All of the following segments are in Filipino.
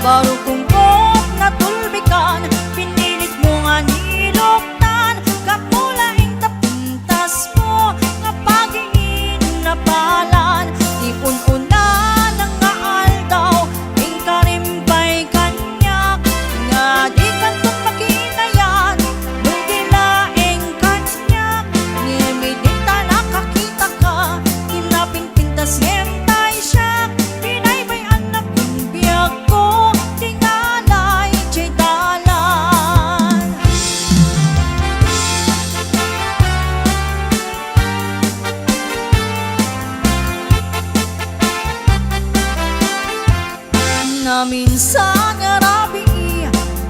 baru kungkot na tulbikan, pinilit mo nga niloktan, kapulaing tapintas mo, kapag iinapalan, iun-una ng ngaal daw, ing karimbay kanyak, nga di kantong makinayan, nung dilaeng kanyak, ngimidita nakakita ka, kinapinpintas ngentay siya, pinaybay anak kong biyag ko, tingalay tiya'y dalan. Na minsan nga rabi,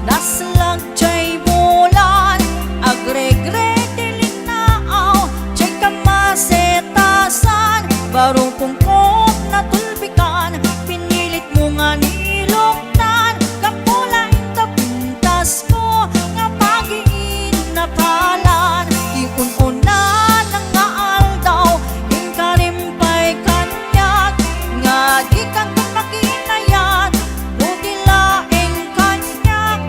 naslag tiya'y bulan, agregre dilinaaw, tiya'y kamasetasan, barong pungkot na tulbikan, pinilit mo nga niloktan, kapulaing tapintas mo, nga pagiin na palan, iun-una ng ngaal daw, ing karimpay kanyak, nga di kang makinayan, no dilaeng kanyak,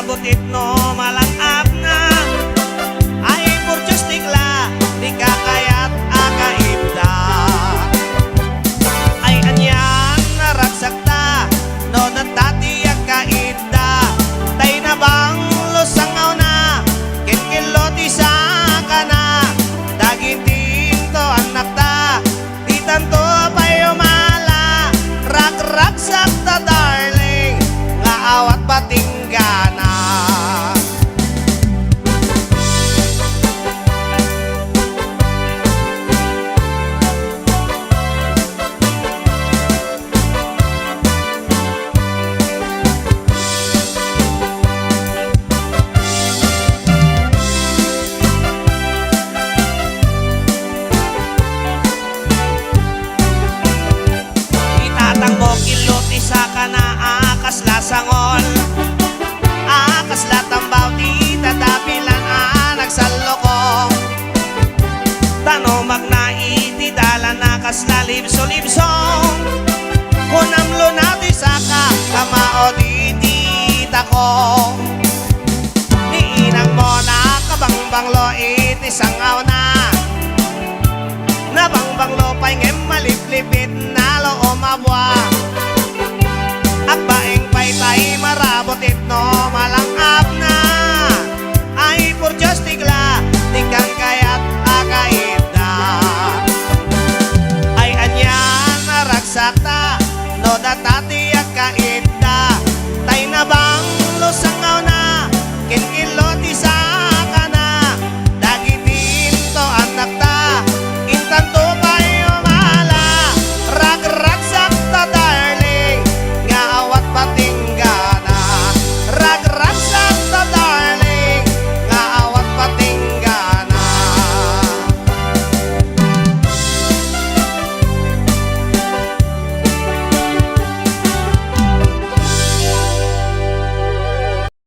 marabot itno malangap na ay purchos tigla di kakayat akaibda ay anyan naragsakta no natati akaibda tay na bang lusangaw na kinkiloti sa kana dagitin to anak ta di tanto payumala rag-ragsak ta darling nga awat patinggana itatang kilot isa ka na akas lasangon akas latambaw di tatapilan nagsalokong tano magnaiti dala nakas lalibso-libsong kunamlo na di saka kamao di takong niinang mo na kabangbanglo iti sangaw na nabangbanglo pa'y ngem maliplipit na lo umabwa akbaeng pa'y tay marabot itno